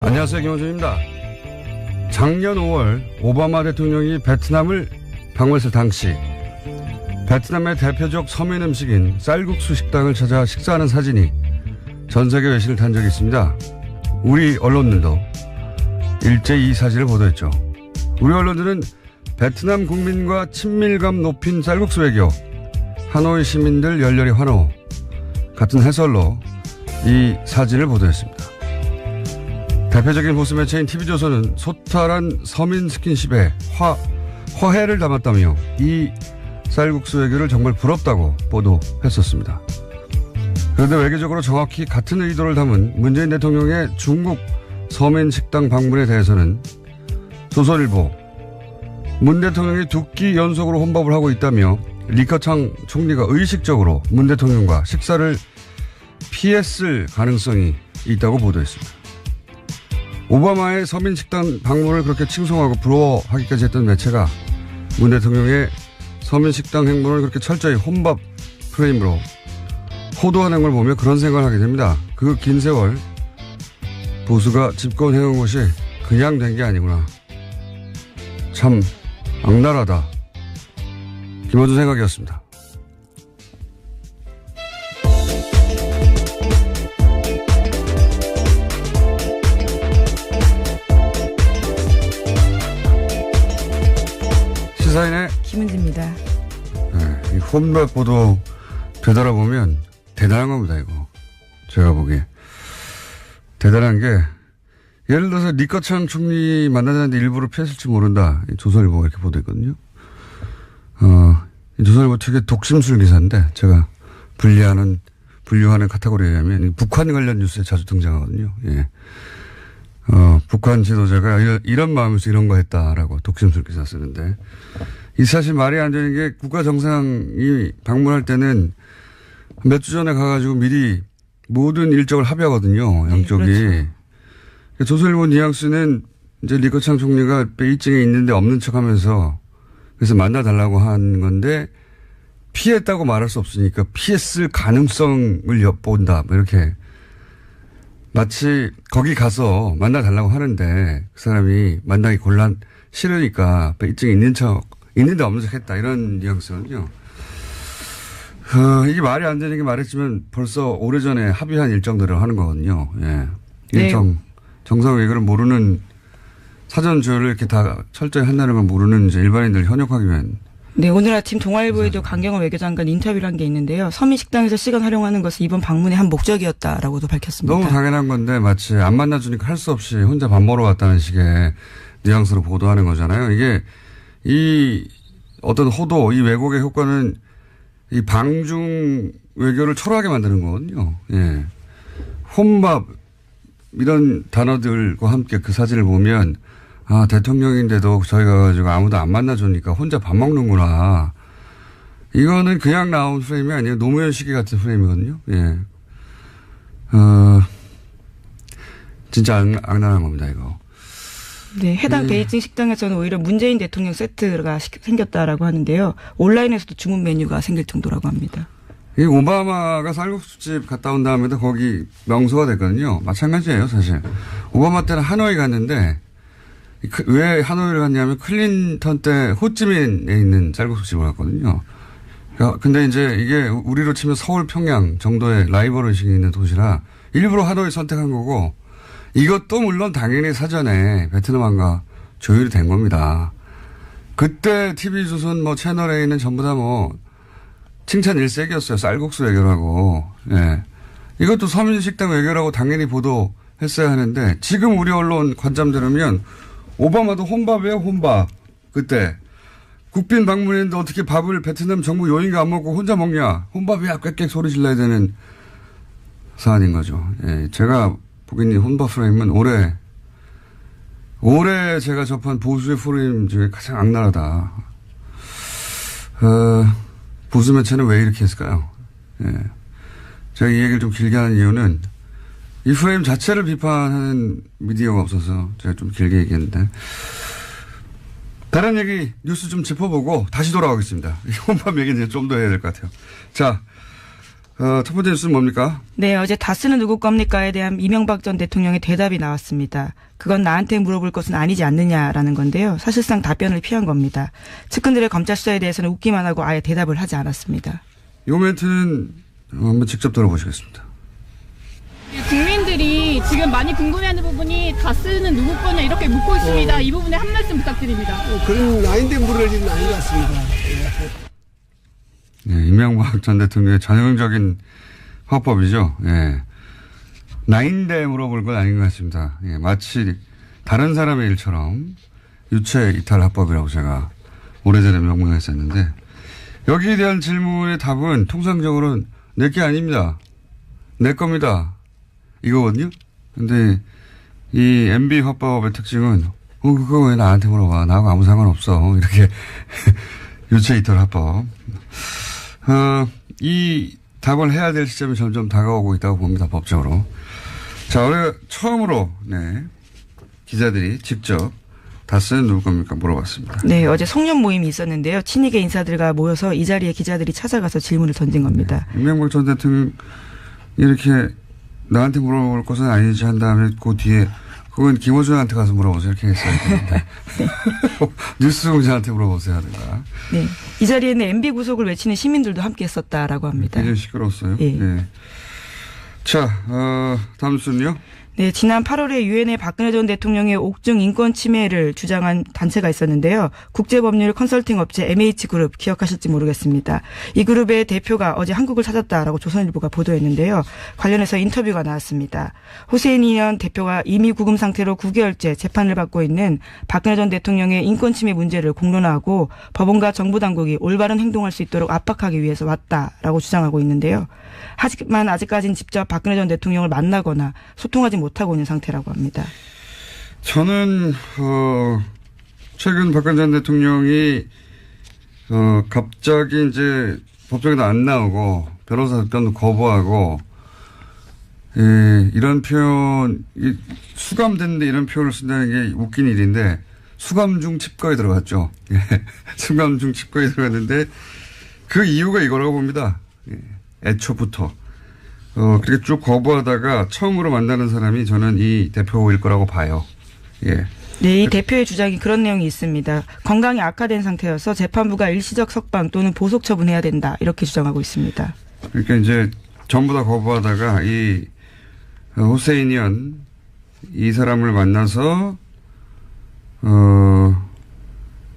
안녕하세요, 김원준입니다. 작년 5월 오바마 대통령이 베트남을 방문했을 당시 베트남의 대표적 서민 음식인 쌀국수 식당을 찾아 식사하는 사진이 전 세계 외신을 탄 적이 있습니다. 우리 언론들도 일제히 이 사진을 보도했죠. 우리 언론들은 베트남 국민과 친밀감 높인 쌀국수 외교, 하노이 시민들 열렬히 환호 같은 해설로 이 사진을 보도했습니다. 대표적인 보수 매체인 TV조선은 소탈한 서민 스킨십에 화해를 담았다며 이 쌀국수 외교를 정말 부럽다고 보도했었습니다. 그런데 외교적으로 정확히 같은 의도를 담은 문재인 대통령의 중국 서민 식당 방문에 대해서는 조선일보 문 대통령이 2끼 연속으로 혼밥을 하고 있다며 리커창 총리가 의식적으로 문 대통령과 식사를 피했을 가능성이 있다고 보도했습니다. 오바마의 서민 식당 방문을 그렇게 칭송하고 부러워하기까지 했던 매체가 문 대통령의 서민 식당 행보를 그렇게 철저히 혼밥 프레임으로 호도하는 걸 보며 그런 생각을 하게 됩니다. 그 긴 세월 보수가 집권해온 것이 그냥 된 게 아니구나. 참 악랄하다. 김어준 생각이었습니다. 시사인의 김은지입니다. 네, 이 혼밥 보도 되돌아보면 대단한 겁니다, 이거. 제가 보기에. 대단한 게, 예를 들어서 리커창 총리 만나자는데 일부러 피했을지 모른다. 조선일보가 이렇게 보도했거든요. 조선일보 되게 독심술 기사인데, 제가 분류하는 카테고리에 의하면 북한 관련 뉴스에 자주 등장하거든요. 예. 북한 지도자가 이런 마음에서 이런 거 했다라고 독심술 기사 쓰는데, 이 사실 말이 안 되는 게 국가 정상이 방문할 때는 몇 주 전에 가가지고 미리 모든 일정을 합의하거든요. 양쪽이. 네, 그렇죠. 조선일보 뉘앙스는 이제 리커창 총리가 베이징에 있는데 없는 척 하면서 그래서 만나달라고 한 건데 피했다고 말할 수 없으니까 피했을 가능성을 엿본다. 뭐 이렇게. 마치 거기 가서 만나달라고 하는데 그 사람이 만나기 싫으니까 베이징에 있는데 없는 척 했다. 이런 뉘앙스거든요. 이게 말이 안 되는 게 말했지만 벌써 오래전에 합의한 일정들을 하는 거거든요. 예. 일정, 네. 정상 외교를 모르는 사전 조율을 이렇게 다 철저히 한다는 걸 모르는 이제 일반인들 현역하기 위한. 네, 오늘 아침 동아일보에도 강경화 외교장관 인터뷰를 한 게 있는데요. 서민 식당에서 시간 활용하는 것은 이번 방문의 한 목적이었다라고도 밝혔습니다. 너무 당연한 건데 마치 안 만나주니까 할 수 없이 혼자 밥 먹으러 갔다는 식의 뉘앙스로 보도하는 거잖아요. 이게 이 어떤 호도, 이 왜곡의 효과는 이 방중 외교를 초라하게 만드는 거거든요. 예. 혼밥 이런 단어들과 함께 그 사진을 보면 아, 대통령인데도 저희가 가지고 아무도 안 만나주니까 혼자 밥 먹는구나. 이거는 그냥 나온 프레임이 아니에요. 노무현 시기 같은 프레임이거든요. 예. 진짜 악랄한 겁니다, 이거. 네, 해당 베이징 식당에서는 오히려 문재인 대통령 세트가 생겼다라고 하는데요. 온라인에서도 주문 메뉴가 생길 정도라고 합니다. 이 오바마가 쌀국수집 갔다 온 다음에도 거기 명소가 됐거든요. 마찬가지예요, 사실. 오바마 때는 하노이 갔는데 왜 하노이를 갔냐면 클린턴 때 호찌민에 있는 쌀국수집을 갔거든요. 근데 이제 이게 우리로 치면 서울, 평양 정도의 라이벌 의식이 있는 도시라 일부러 하노이 선택한 거고 이것도 물론 당연히 사전에 베트남과 조율이 된 겁니다. 그때 TV조선 뭐 채널A는 전부 다 뭐 칭찬 일색이었어요. 쌀국수 외교라고. 예. 이것도 서민식당 외교라고 당연히 보도했어야 하는데 지금 우리 언론 관점 들으면 오바마도 혼밥이에요, 혼밥. 그때. 국빈 방문했는데 어떻게 밥을 베트남 정부 요인가 안 먹고 혼자 먹냐. 혼밥이야, 꽥꽥 소리 질러야 되는 사안인 거죠. 예. 제가 보기엔 혼밥 프레임은 올해 제가 접한 보수의 프레임 중에 가장 악랄하다. 보수 매체는 왜 이렇게 했을까요? 예. 제가 이 얘기를 좀 길게 하는 이유는 이 프레임 자체를 비판하는 미디어가 없어서 제가 좀 길게 얘기했는데. 다른 얘기 뉴스 좀 짚어보고 다시 돌아가겠습니다. 혼밥 얘기는 좀 더 해야 될 것 같아요. 자, 첫 번째 뉴스는 뭡니까? 네, 어제 다스는 누구 겁니까에 대한 이명박 전 대통령의 대답이 나왔습니다. 그건 나한테 물어볼 것은 아니지 않느냐라는 건데요. 사실상 답변을 피한 겁니다. 측근들의 검찰 수사에 대해서는 웃기만 하고 아예 대답을 하지 않았습니다. 이 멘트는 한번 직접 들어보시겠습니다. 국민들이 지금 많이 궁금해하는 부분이 다스는 누구 거냐 이렇게 묻고 있습니다. 이 부분에 한 말씀 부탁드립니다. 그런 아닌데 물을 일은 아닌 것 같습니다. 네, 이명박 전 대통령의 전형적인 화법이죠. 예. 나인데 물어볼 건 아닌 것 같습니다. 예, 마치 다른 사람의 일처럼 유체 이탈 화법이라고 제가 오래전에 명명했었는데 여기에 대한 질문의 답은 통상적으로는 내 게 아닙니다. 내 겁니다. 이거거든요. 근데 이 MB 화법의 특징은 그거 왜 나한테 물어봐. 나하고 아무 상관없어. 이렇게 유체 이탈 화법. 이 답을 해야 될 시점이 점점 다가오고 있다고 봅니다. 법적으로. 자, 올해 처음으로 네, 기자들이 직접 다스는 누구 겁니까 물어봤습니다. 네, 어제 송년 모임이 있었는데요. 친이계 인사들과 모여서 이 자리에 기자들이 찾아가서 질문을 던진 겁니다. 네. 이명박 전 대통령 이렇게 나한테 물어볼 것은 아니지 한 다음에 그 뒤에 그건 김어준한테 가서 물어보세요. 이렇게 했어야 되는데. 뉴스 공장한테 물어보세요 하든가. 네. 이 자리에는 MB 구속을 외치는 시민들도 함께 했었다라고 합니다. 굉장히 시끄러웠어요. 예. 네. 자, 다음 순요. 네, 지난 8월에 유엔의 박근혜 전 대통령의 옥중 인권 침해를 주장한 단체가 있었는데요. 국제법률 컨설팅 업체 MH그룹 기억하실지 모르겠습니다. 이 그룹의 대표가 어제 한국을 찾았다라고 조선일보가 보도했는데요. 관련해서 인터뷰가 나왔습니다. 호세인이현 대표가 이미 구금 상태로 9개월째 재판을 받고 있는 박근혜 전 대통령의 인권 침해 문제를 공론화하고 법원과 정부 당국이 올바른 행동할 수 있도록 압박하기 위해서 왔다라고 주장하고 있는데요. 하지만 아직까지는 직접 박근혜 전 대통령을 만나거나 소통하지 못하고 있는 상태라고 합니다. 저는 최근 박근혜 전 대통령이 갑자기 이제 법정에도 안 나오고 변호사 접견도 거부하고 이런 표현 수감됐는데 이런 표현을 쓴다는 게 웃긴 일인데 수감 중 칩거에 들어갔죠. 예. 수감 중 칩거에 들어갔는데 그 이유가 이거라고 봅니다. 예. 애초부터. 그렇게 쭉 거부하다가 처음으로 만나는 사람이 저는 이 대표일 거라고 봐요. 예. 네, 이 대표의 주장이 그런 내용이 있습니다. 건강이 악화된 상태여서 재판부가 일시적 석방 또는 보석 처분해야 된다. 이렇게 주장하고 있습니다. 그러니까 이제 전부 다 거부하다가 이 호세인이언 이 사람을 만나서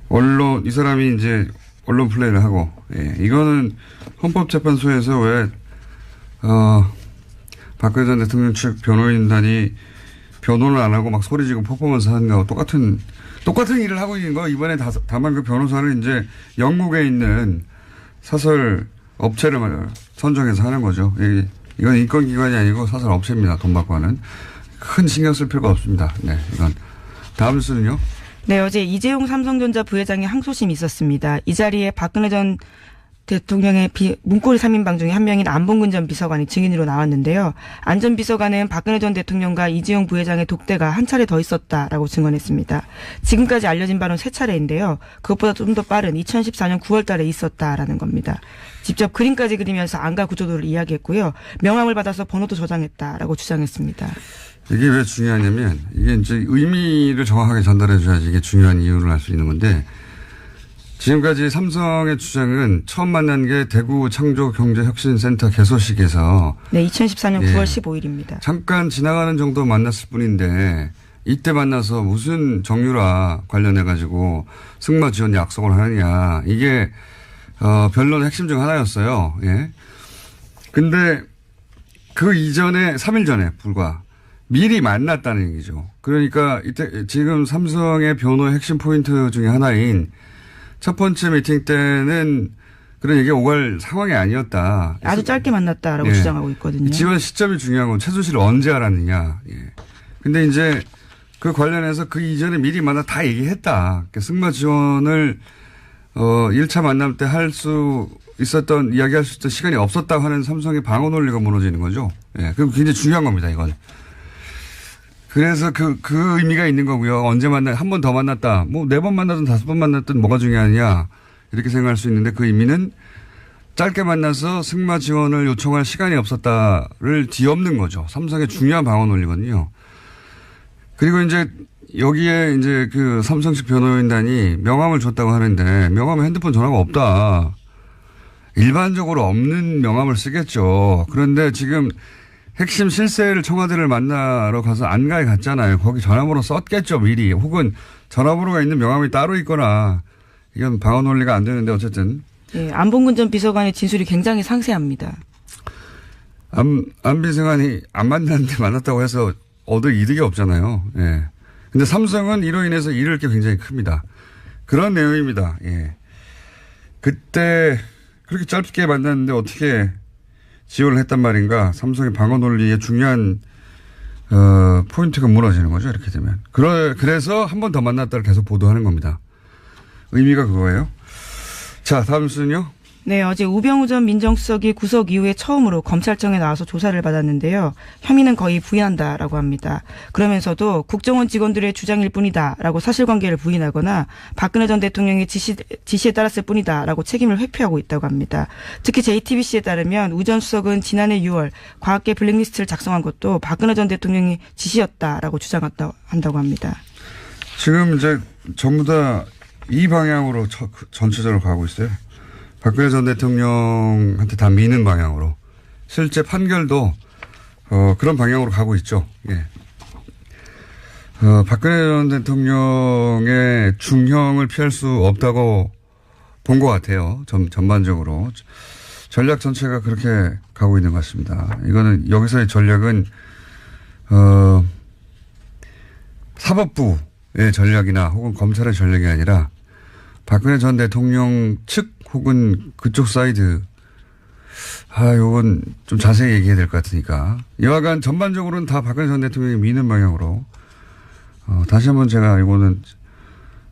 언론 이 사람이 이제 언론 플레이를 하고 예. 이거는 헌법재판소에서 왜 박근혜 전 대통령 측 변호인단이 변호를 안 하고 막 소리 지르고 퍼포먼스 하는 거하고 똑같은 일을 하고 있는 거 이번에 다만 그 변호사는 이제 영국에 있는 사설 업체를 선정해서 하는 거죠. 이건 인권기관이 아니고 사설 업체입니다. 돈 받고 하는. 큰 신경 쓸 필요가 없습니다. 네, 이건. 다음 뉴스는요? 네, 어제 이재용 삼성전자 부회장의 항소심이 있었습니다. 이 자리에 박근혜 전 대통령의 문고리 3인방 중에 한 명인 안봉근 전 비서관이 증인으로 나왔는데요. 안 전 비서관은 박근혜 전 대통령과 이재용 부회장의 독대가 한 차례 더 있었다라고 증언했습니다. 지금까지 알려진 바는 3차례인데요. 그것보다 좀 더 빠른 2014년 9월 달에 있었다라는 겁니다. 직접 그림까지 그리면서 안가 구조도를 이야기했고요. 명함을 받아서 번호도 저장했다라고 주장했습니다. 이게 왜 중요하냐면 이게 이제 의미를 정확하게 전달해 줘야지 이게 중요한 이유를 알 수 있는 건데 지금까지 삼성의 주장은 처음 만난 게 대구 창조경제혁신센터 개소식에서 네, 2014년 9월 15일입니다. 잠깐 지나가는 정도 만났을 뿐인데 이때 만나서 무슨 정유라 관련해 가지고 승마 지원 약속을 하느냐 이게 변론의 핵심 중 하나였어요. 예. 근데 그 이전에 3일 전에 불과 미리 만났다는 얘기죠. 그러니까 이때 지금 삼성의 변호의 핵심 포인트 중에 하나인 첫 번째 미팅 때는 그런 얘기가 오갈 상황이 아니었다. 아주 짧게 만났다라고 예. 주장하고 있거든요. 지원 시점이 중요한 건 최순실을 언제 알았느냐. 예. 근데 이제 그 관련해서 그 이전에 미리 만나 다 얘기했다. 그러니까 승마 지원을 1차 만남 때 할 수 있었던 이야기할 수 있던 시간이 없었다고 하는 삼성의 방어 논리가 무너지는 거죠. 예. 그럼 굉장히 중요한 겁니다. 이건. 그래서 그 의미가 있는 거고요. 언제 한 번 더 만났다. 뭐 4번 만났든 5번 만났든 뭐가 중요하냐. 이렇게 생각할 수 있는데 그 의미는 짧게 만나서 승마 지원을 요청할 시간이 없었다를 뒤엎는 거죠. 삼성의 중요한 방어 논리거든요. 그리고 이제 여기에 이제 그 삼성 측 변호인단이 명함을 줬다고 하는데 명함에 핸드폰 전화가 없다. 일반적으로 없는 명함을 쓰겠죠. 그런데 지금 핵심 실세를 청와대를 만나러 가서 안가에 갔잖아요. 거기 전화번호 썼겠죠, 미리. 혹은 전화번호가 있는 명함이 따로 있거나 이건 방어 논리가 안 되는데 어쨌든. 예, 안봉근 전 비서관의 진술이 굉장히 상세합니다. 안 비서관이 안 만났는데 만났다고 해서 얻을 이득이 없잖아요. 예. 근데 삼성은 이로 인해서 잃을 게 굉장히 큽니다. 그런 내용입니다. 예. 그때 그렇게 짧게 만났는데 어떻게 지원을 했단 말인가. 삼성의 방어 논리의 중요한 포인트가 무너지는 거죠. 이렇게 되면. 그래서 한 번 더 만났다를 계속 보도하는 겁니다. 의미가 그거예요. 자, 다음 순요. 네, 어제 우병우 전 민정수석이 구속 이후에 처음으로 검찰청에 나와서 조사를 받았는데요. 혐의는 거의 부인한다라고 합니다. 그러면서도 국정원 직원들의 주장일 뿐이다라고 사실관계를 부인하거나 박근혜 전 대통령의 지시에 따랐을 뿐이다라고 책임을 회피하고 있다고 합니다. 특히 JTBC에 따르면 우 전 수석은 지난해 6월 과학계 블랙리스트를 작성한 것도 박근혜 전 대통령이 지시였다라고 주장한다고 합니다. 지금 이제 전부 다 이 방향으로 전체적으로 가고 있어요. 박근혜 전 대통령한테 다 미는 방향으로. 실제 판결도 그런 방향으로 가고 있죠. 예. 박근혜 전 대통령의 중형을 피할 수 없다고 본 것 같아요. 전반적으로. 전략 전체가 그렇게 가고 있는 것 같습니다. 이거는 여기서의 전략은 사법부의 전략이나 혹은 검찰의 전략이 아니라 박근혜 전 대통령 측 혹은 그쪽 사이드, 요건 좀 자세히 얘기해야 될 것 같으니까. 여하간 전반적으로는 다 박근혜 전 대통령이 미는 방향으로, 다시 한번 제가 이거는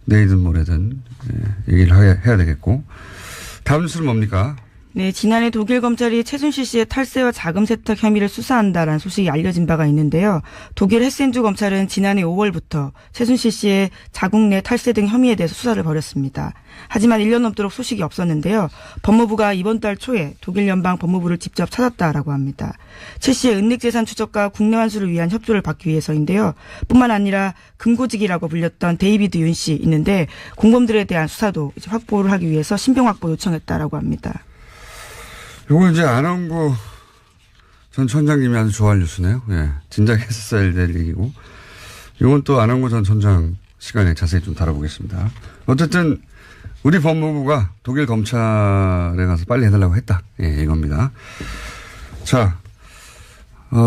내일든 모레든, 얘기를 해야 되겠고. 다음 뉴스는 뭡니까? 네, 지난해 독일 검찰이 최순실 씨의 탈세와 자금 세탁 혐의를 수사한다라는 소식이 알려진 바가 있는데요. 독일 헤센주 검찰은 지난해 5월부터 최순실 씨의 자국 내 탈세 등 혐의에 대해서 수사를 벌였습니다. 하지만 1년 넘도록 소식이 없었는데요. 법무부가 이번 달 초에 독일 연방 법무부를 직접 찾았다라고 합니다. 최 씨의 은닉재산 추적과 국내 환수를 위한 협조를 받기 위해서인데요. 뿐만 아니라 금고직이라고 불렸던 데이비드 윤 씨 있는데 공범들에 대한 수사도 이제 확보를 하기 위해서 신병 확보 요청했다라고 합니다. 요거 이제 안원구 전 천장님이 아주 좋아할 뉴스네요. 예. 진작 했었어야 될 얘기고. 요건 또 안원구 전 천장 시간에 자세히 좀 다뤄보겠습니다. 어쨌든 우리 법무부가 독일 검찰에 가서 빨리 해달라고 했다. 예, 이겁니다. 자,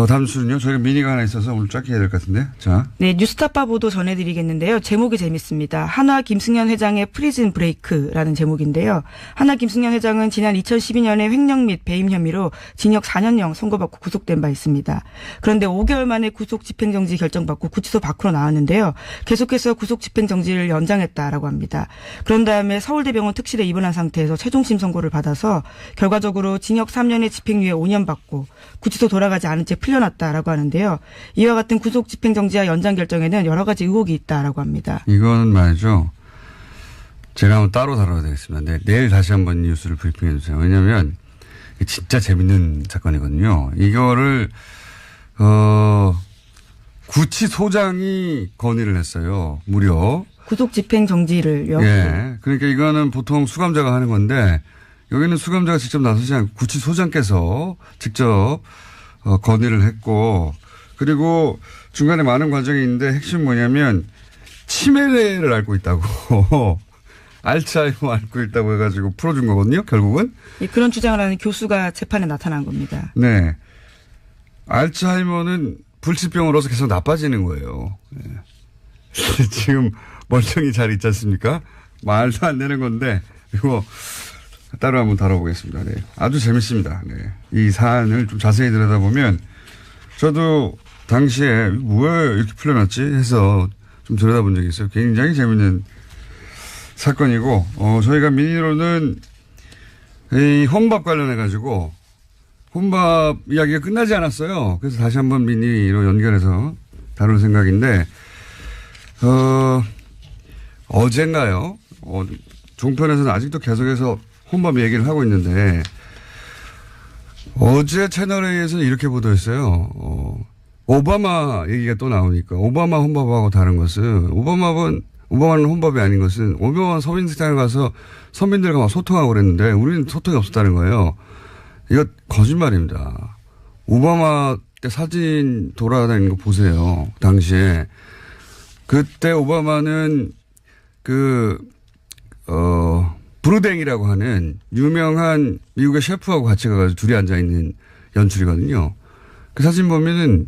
다음 뉴스는요. 저희가 미니가 하나 있어서 오늘 짧게 해야 될 것 같은데. 자. 네, 뉴스타파 보도 전해드리겠는데요. 제목이 재밌습니다. 한화 김승현 회장의 프리즌 브레이크라는 제목인데요. 한화 김승현 회장은 지난 2012년에 횡령 및 배임 혐의로 징역 4년형 선고받고 구속된 바 있습니다. 그런데 5개월 만에 구속 집행정지 결정받고 구치소 밖으로 나왔는데요. 계속해서 구속 집행정지를 연장했다라고 합니다. 그런 다음에 서울대병원 특실에 입원한 상태에서 최종심 선고를 받아서 결과적으로 징역 3년에 집행유예 5년 받고 구치소 돌아가지 않은 채 풀려났다라고 하는데요. 이와 같은 구속 집행정지와 연장 결정에는 여러 가지 의혹이 있다라고 합니다. 이거는 말이죠. 제가 한번 따로 다뤄야 되겠습니다. 네, 내일 다시 한번 뉴스를 브리핑해 주세요. 왜냐하면 진짜 재밌는 사건이거든요. 이거를 구치소장이 건의를 했어요. 무려. 구속 집행정지를요. 예. 그러니까 이거는 보통 수감자가 하는 건데 여기는 수감자가 직접 나서지 않고 구치소장께서 직접 건의를 했고, 그리고 중간에 많은 과정이 있는데 핵심 뭐냐면 치매를 앓고 있다고 알츠하이머 앓고 있다고 해가지고 풀어준 거거든요. 결국은. 예, 그런 주장을 하는 교수가 재판에 나타난 겁니다. 네. 알츠하이머는 불치병으로서 계속 나빠지는 거예요. 네. 지금 멀쩡히 잘 있지 않습니까? 말도 안 되는 건데 이거 따로 한번 다뤄보겠습니다. 네. 아주 재밌습니다. 네. 이 사안을 좀 자세히 들여다보면 저도 당시에 왜 이렇게 풀려났지 해서 좀 들여다본 적이 있어요. 굉장히 재밌는 사건이고, 저희가 미니로는 이 혼밥 관련해가지고 혼밥 이야기가 끝나지 않았어요. 그래서 다시 한번 미니로 연결해서 다룰 생각인데, 어젠가요? 종편에서는 아직도 계속해서 혼밥 얘기를 하고 있는데 어제 채널A에서는 이렇게 보도했어요. 오바마 얘기가 또 나오니까 오바마 혼밥하고 다른 것은 오바마는 혼밥이 아닌 것은 오바마 서민식당에 가서 서민들과 막 소통하고 그랬는데 우리는 소통이 없었다는 거예요. 이거 거짓말입니다. 오바마 때 사진 돌아다니는 거 보세요. 당시에. 그때 오바마는 브루댕이라고 하는 유명한 미국의 셰프하고 같이 가가지고 둘이 앉아있는 연출이거든요. 그 사진 보면은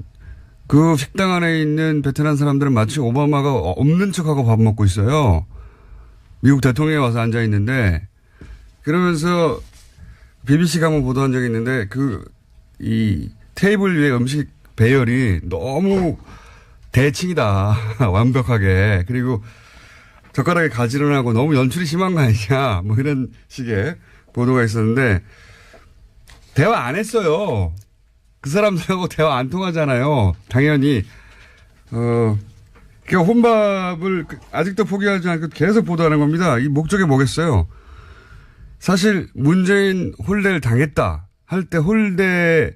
그 식당 안에 있는 베트남 사람들은 마치 오바마가 없는 척하고 밥 먹고 있어요. 미국 대통령이 와서 앉아있는데 그러면서 BBC가 한번 보도한 적이 있는데 이 테이블 위에 음식 배열이 너무 대칭이다. 완벽하게. 그리고 젓가락에 가지런하고 하고 너무 연출이 심한 거 아니냐. 뭐 이런 식의 보도가 있었는데 대화 안 했어요. 그 사람들하고 대화 안 통하잖아요. 당연히. 그 혼밥을 아직도 포기하지 않고 계속 보도하는 겁니다. 이 목적이 뭐겠어요? 사실 문재인 홀대를 당했다 할 때 홀대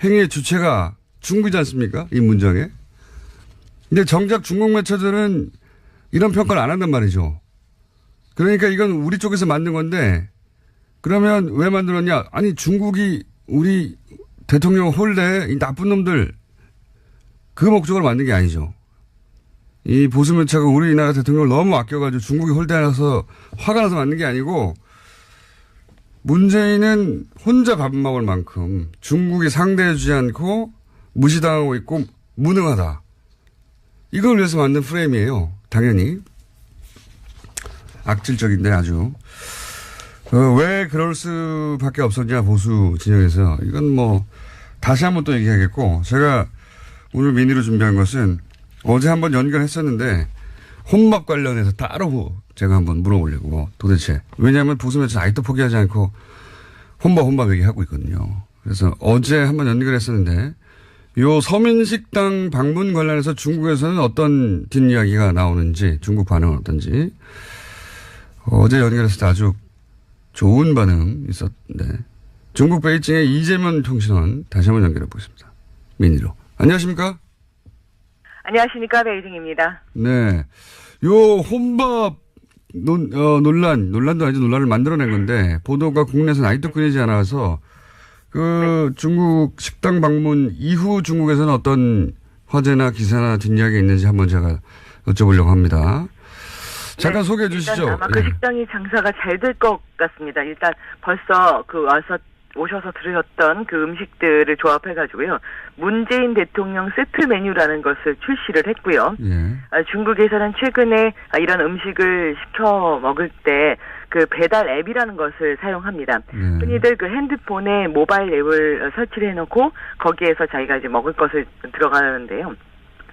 행위의 주체가 중국이지 않습니까? 이 문장에. 근데 정작 중국 매체들은 이런 평가를 안 한단 말이죠. 그러니까 이건 우리 쪽에서 만든 건데 그러면 왜 만들었냐? 아니 중국이 우리 대통령 홀대 이 나쁜 놈들 그 목적으로 만든 게 아니죠. 이 보수 매체가 우리나라 대통령을 너무 아껴가지고 중국이 홀대해서 화가 나서 만든 게 아니고 문재인은 혼자 밥 먹을 만큼 중국이 상대해주지 않고 무시당하고 있고 무능하다. 이걸 위해서 만든 프레임이에요. 당연히. 악질적인데 아주. 왜 그럴 수밖에 없었냐 보수 진영에서. 이건 뭐 다시 한번 또 얘기하겠고 제가 오늘 미니로 준비한 것은 어제 한번 연결했었는데 혼밥 관련해서 따로 제가 한번 물어보려고 도대체. 왜냐하면 보수 매체는 아직도 포기하지 않고 혼밥 얘기하고 있거든요. 그래서 어제 한번 연결했었는데 요 서민식당 방문 관련해서 중국에서는 어떤 뒷이야기가 나오는지 중국 반응은 어떤지 어제 연결했을 때 아주 좋은 반응 있었는데 중국 베이징의 이재명 통신원 다시 한번 연결해 보겠습니다. 미니로. 안녕하십니까? 안녕하십니까. 베이징입니다. 네. 요 혼밥 논란도 아니죠. 논란을 만들어낸 건데 보도가 국내에서는 아직도 끊이지 않아서 네. 중국 식당 방문 이후 중국에서는 어떤 화제나 기사나 뒷이야기가 있는지 한번 제가 여쭤보려고 합니다. 잠깐 네, 소개해 주시죠. 아마 그 식당이 장사가 잘 될 것 같습니다. 일단 벌써 와서 오셔서 들으셨던 그 음식들을 조합해가지고요. 문재인 대통령 세트 메뉴라는 것을 출시를 했고요. 예. 중국에서는 최근에 이런 음식을 시켜 먹을 때 그 배달 앱이라는 것을 사용합니다. 흔히들 그 핸드폰에 모바일 앱을 설치를 해놓고 거기에서 자기가 이제 먹을 것을 들어가는데요.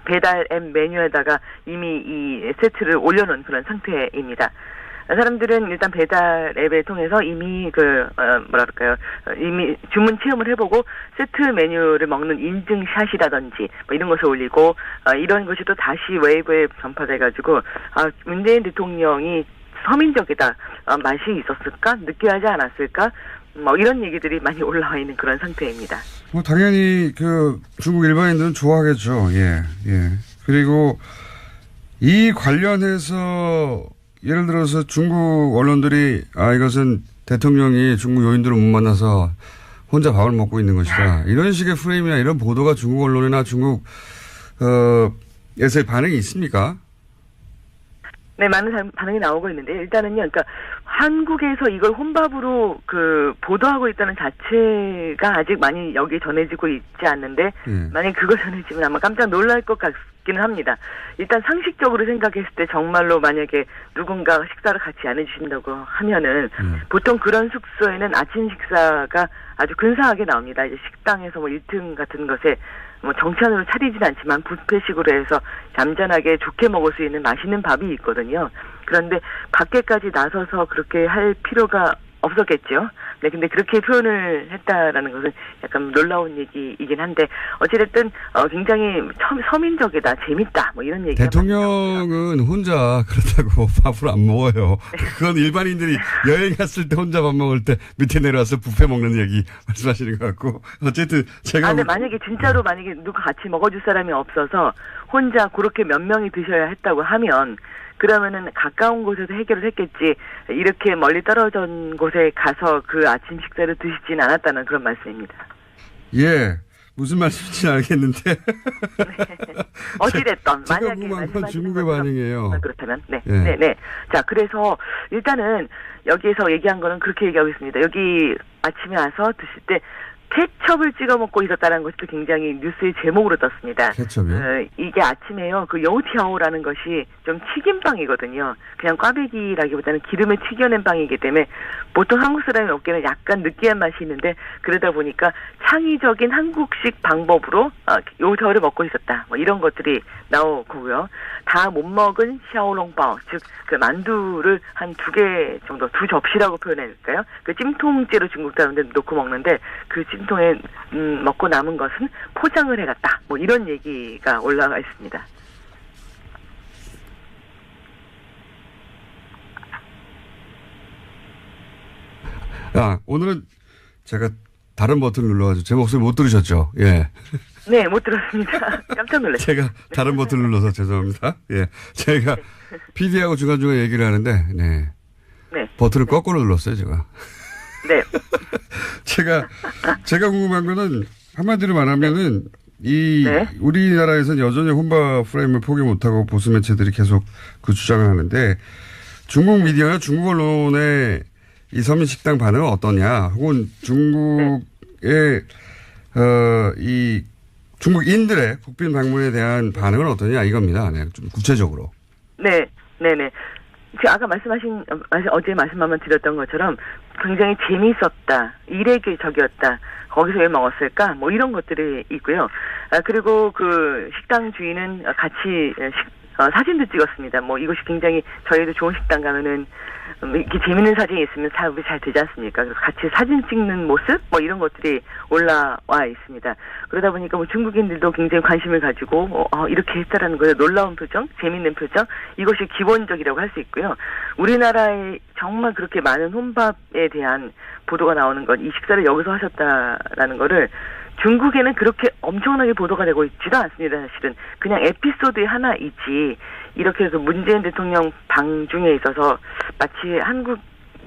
배달 앱 메뉴에다가 이미 이 세트를 올려놓은 그런 상태입니다. 사람들은 일단 배달 앱을 통해서 이미 이미 주문 체험을 해보고 세트 메뉴를 먹는 인증샷이라든지 뭐 이런 것을 올리고 이런 것이 또 다시 웨이브에 전파돼가지고 문재인 대통령이 서민적이다, 맛이 있었을까, 느끼하지 않았을까, 뭐 이런 얘기들이 많이 올라와 있는 그런 상태입니다. 뭐 당연히 중국 일반인들은 좋아하겠죠. 예. 그리고 이 관련해서 예를 들어서 중국 언론들이 이것은 대통령이 중국 요인들을 못 만나서 혼자 밥을 먹고 있는 것이다. 이런 식의 프레임이나 이런 보도가 중국 언론이나 중국 에서의 반응이 있습니까? 네, 많은 반응이 나오고 있는데 일단은요. 그러니까 한국에서 이걸 혼밥으로 보도하고 있다는 자체가 아직 많이 여기 전해지고 있지 않는데 만약 그거 전해지면 아마 깜짝 놀랄 것 같기는 합니다. 일단 상식적으로 생각했을 때 정말로 만약에 누군가 식사를 같이 안 해주신다고 하면은 보통 그런 숙소에는 아침 식사가 아주 근사하게 나옵니다. 이제 식당에서 뭐 1등 같은 것에 뭐 정찬으로 차리진 않지만 뷔페식으로 해서 잠잠하게 좋게 먹을 수 있는 맛있는 밥이 있거든요. 그런데 밖에까지 나서서 그렇게 할 필요가 없었겠죠. 네, 근데 그렇게 표현을 했다라는 것은 약간 놀라운 얘기이긴 한데 어찌됐든 굉장히 서민적이다, 재밌다, 뭐 이런 얘기가 대통령은 혼자 그렇다고 밥을 안 먹어요. 그건 일반인들이 여행 갔을 때 혼자 밥 먹을 때 밑에 내려와서 뷔페 먹는 얘기 말씀하시는 것 같고 어쨌든 제가 근데 만약에 진짜로 만약에 누가 같이 먹어줄 사람이 없어서 혼자 그렇게 몇 명이 드셔야 했다고 하면 그러면은 가까운 곳에서 해결을 했겠지 이렇게 멀리 떨어진 곳에 가서 그 아침 식사를 드시진 않았다는 그런 말씀입니다. 예. 무슨 말씀인지 알겠는데. 네. 어찌됐던 제가 만약에 궁금한 건 말씀하시는 중국의 것처럼 반응이에요. 그렇다면 네. 예. 네, 네. 자, 그래서 일단은 여기에서 얘기한 거는 그렇게 얘기하고 있습니다. 여기 아침에 와서 드실 때 케첩을 찍어 먹고 있었다는 것이 굉장히 뉴스의 제목으로 떴습니다. 케첩이요? 이게 아침에요. 그 여우티아오라는 것이 좀 튀김빵이거든요. 그냥 꽈배기라기보다는 기름에 튀겨낸 빵이기 때문에 보통 한국 사람이 먹기에는 약간 느끼한 맛이 있는데 그러다 보니까 창의적인 한국식 방법으로 요저를 먹고 있었다. 뭐 이런 것들이 나오고요. 다 못 먹은 샤오롱바오, 즉 그 만두를 한 2개 정도, 2접시라고 표현할까요? 그 찜통째로 중국 사람들 놓고 먹는데 그 찜통에 먹고 남은 것은 포장을 해갔다. 뭐 이런 얘기가 올라가 있습니다. 오늘은 제가 다른 버튼을 눌러가지고 제 목소리 못 들으셨죠? 예. 네, 못 들었습니다. 깜짝 놀랐어요. 제가 다른 버튼을 눌러서 죄송합니다. 예. 제가 PD하고 중간중간 얘기를 하는데, 네. 네. 버튼을 거꾸로 눌렀어요, 제가. 네. 제가 궁금한 거는 한마디로 말하면은 네. 우리나라에서는 여전히 혼밥 프레임을 포기 못하고 보수 매체들이 계속 그 주장을 하는데 중국 미디어나 중국 언론의 이 서민식당 반응은 어떠냐 혹은 중국의 이 중국인들의 국빈 방문에 대한 반응은 어떠냐 이겁니다. 네, 좀 구체적으로. 네. 아까 어제 말씀 한번 드렸던 것처럼 굉장히 재미있었다, 이례적이었다, 거기서 왜 먹었을까, 뭐 이런 것들이 있고요. 그리고 그 식당 주인은 같이 사진도 찍었습니다. 뭐 이것이 굉장히 저희도 좋은 식당 가면은 이렇게 재밌는 사진이 있으면 사업이 잘 되지 않습니까? 그래서 같이 사진 찍는 모습 뭐 이런 것들이 올라와 있습니다. 그러다 보니까 뭐 중국인들도 굉장히 관심을 가지고 이렇게 했다라는 거예요. 놀라운 표정, 재밌는 표정 이것이 기본적이라고 할 수 있고요. 우리나라에 정말 그렇게 많은 혼밥에 대한 보도가 나오는 건 이 식사를 여기서 하셨다라는 거를 중국에는 그렇게 엄청나게 보도가 되고 있지도 않습니다. 사실은 그냥 에피소드의 하나이지 이렇게 해서 문재인 대통령 방 중에 있어서 마치 한국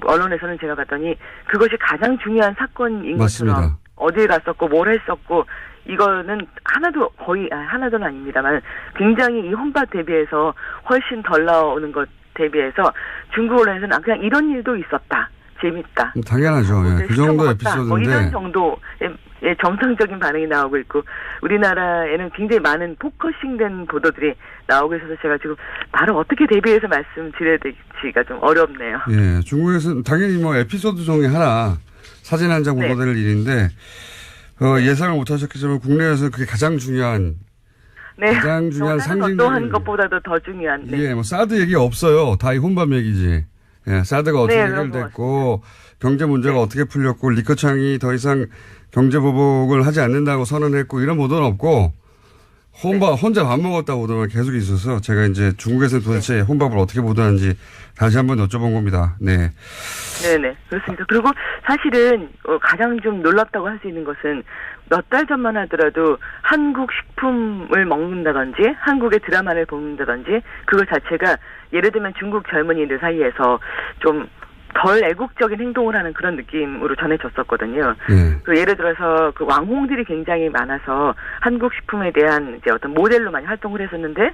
언론에서는 제가 봤더니 그것이 가장 중요한 사건인 맞습니다. 것처럼 어디에 갔었고 뭘 했었고 이거는 하나도는 아닙니다만 굉장히 이 혼밥 대비해서 훨씬 덜 나오는 것 대비해서 중국 언론에서는 그냥 이런 일도 있었다. 재밌다. 당연하죠. 예, 그 정도 에피소드인데. 뭐 이런 정도의 정상적인 반응이 나오고 있고 우리나라에는 굉장히 많은 포커싱된 보도들이 나오고 있어서 제가 지금 바로 어떻게 대비해서 말씀드려야 될지가 좀 어렵네요. 예, 중국에서는 당연히 뭐 에피소드 중에 하나 사진 한 장 보도될 일인데 예상을 못하셨겠지만 국내에서 그게 가장 중요한 가장 중요한 상징. 어떠한 것보다도 더 중요한. 네. 예, 뭐 사드 얘기 없어요. 다 이 혼밥 얘기지. 예, 사드가 어떻게 해결됐고 경제 문제가 어떻게 풀렸고 리커창이 더 이상 경제 보복을 하지 않는다고 선언했고 이런 보도는 없고 혼자 밥 먹었다고 보도만 계속 있어서 제가 이제 중국에서 도대체 혼밥을 어떻게 보도하는지 다시 한번 여쭤본 겁니다. 네. 네네. 그렇습니다. 그리고 사실은 가장 좀 놀랍다고 할 수 있는 것은 몇 달 전만 하더라도 한국 식품을 먹는다든지 한국의 드라마를 보는다든지 그것 자체가 예를 들면 중국 젊은이들 사이에서 좀 덜 애국적인 행동을 하는 그런 느낌으로 전해졌었거든요. 그 예를 들어서 그 왕홍들이 굉장히 많아서 한국 식품에 대한 이제 어떤 모델로 많이 활동을 했었는데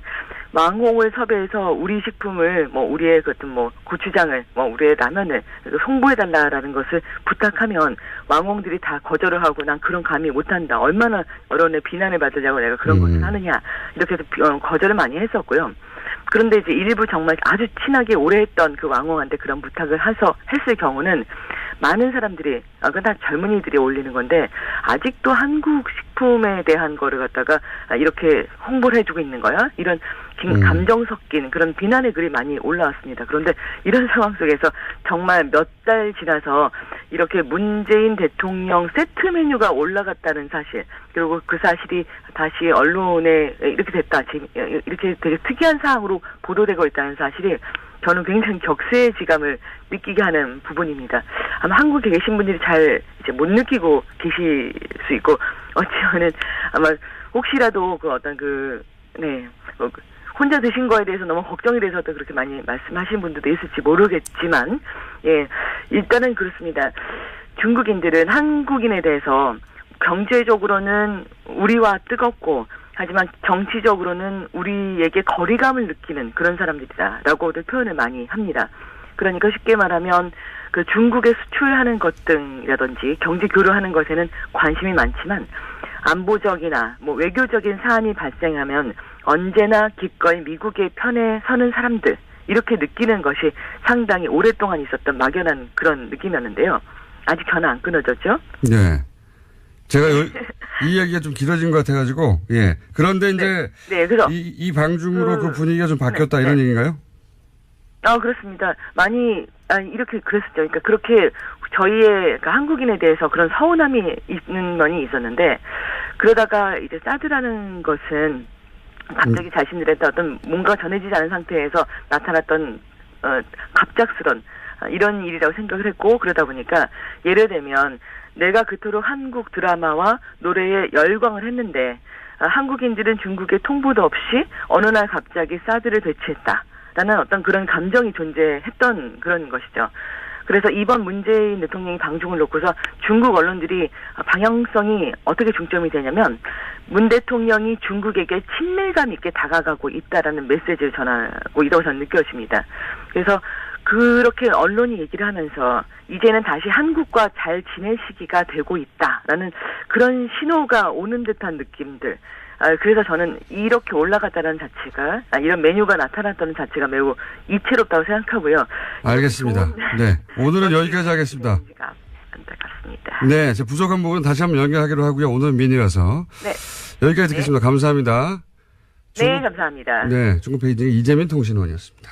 왕홍을 섭외해서 우리 식품을 뭐 우리의 그 어떤 뭐 고추장을 뭐 우리의 라면을 홍보해달라라는 것을 부탁하면 왕홍들이 다 거절을 하고 난 그런 감히 못한다. 얼마나 언론의 비난을 받으려고 내가 그런 것을 하느냐 이렇게 해서 거절을 많이 했었고요. 그런데 이제 일부 정말 아주 친하게 오래 했던 그 왕홍한테 그런 부탁을 했을 경우는 많은 사람들이, 그건 다 젊은이들이 올리는 건데, 아직도 한국 식품에 대한 거를 갖다가 이렇게 홍보를 해주고 있는 거야? 이런 감정 섞인 그런 비난의 글이 많이 올라왔습니다. 그런데 이런 상황 속에서 정말 몇 달 지나서 이렇게 문재인 대통령 세트 메뉴가 올라갔다는 사실, 그리고 그 사실이 다시 언론에 이렇게 됐다, 이렇게 되게 특이한 사항으로 보도되고 있다는 사실이 저는 굉장히 격세의 지감을 느끼게 하는 부분입니다. 아마 한국에 계신 분들이 잘 이제 못 느끼고 계실 수 있고, 어찌하면 아마 혹시라도 그 어떤 혼자 드신 거에 대해서 너무 걱정이 돼서 또 그렇게 많이 말씀하신 분들도 있을지 모르겠지만, 예, 일단은 그렇습니다. 중국인들은 한국인에 대해서 경제적으로는 우리와 뜨겁고, 하지만 정치적으로는 우리에게 거리감을 느끼는 그런 사람들이다라고들 표현을 많이 합니다. 그러니까 쉽게 말하면 그 중국에 수출하는 것 등이라든지 경제 교류하는 것에는 관심이 많지만, 안보적이나 외교적인 사안이 발생하면 언제나 기꺼이 미국의 편에 서는 사람들, 이렇게 느끼는 것이 상당히 오랫동안 있었던 막연한 그런 느낌이었는데요. 아직 전화 안 끊어졌죠? 네. 제가 이 이야기가 좀 길어진 것 같아가지고, 예. 그런데 이제 그래서 이 방중으로 그 분위기가 좀 바뀌었다 이런 얘기인가요? 그렇습니다. 많이 이렇게 그랬었죠. 그러니까 그렇게 저희의 한국인에 대해서 그런 서운함이 있는 면이 있었는데, 그러다가 이제 사드라는 것은 갑자기 자신들한테 어떤 뭔가 전해지지 않은 상태에서 나타났던 갑작스런 이런 일이라고 생각을 했고, 그러다 보니까 예를 들면 내가 그토록 한국 드라마와 노래에 열광을 했는데 한국인들은 중국에 통보도 없이 어느 날 갑자기 사드를 배치했다라는 어떤 그런 감정이 존재했던 그런 것이죠. 그래서 이번 문재인 대통령이 방중을 놓고서 중국 언론들이 방향성이 어떻게 중점이 되냐면, 문 대통령이 중국에게 친밀감 있게 다가가고 있다라는 메시지를 전하고 있다고 저는 느껴집니다. 그래서 그렇게 언론이 얘기를 하면서 이제는 다시 한국과 잘 지낼 시기가 되고 있다라는 그런 신호가 오는 듯한 느낌들. 그래서 저는 이렇게 올라갔다는 자체가, 이런 메뉴가 나타났다는 자체가 매우 이채롭다고 생각하고요. 알겠습니다. 네. 오늘은 여기까지 하겠습니다. 안타깝습니다. 네. 제 부족한 부분 다시 한번 연결하기로 하고요. 오늘은 민이라서. 네. 여기까지 듣겠습니다. 감사합니다. 네, 감사합니다. 네. 중국 베이징 이재민 통신원이었습니다.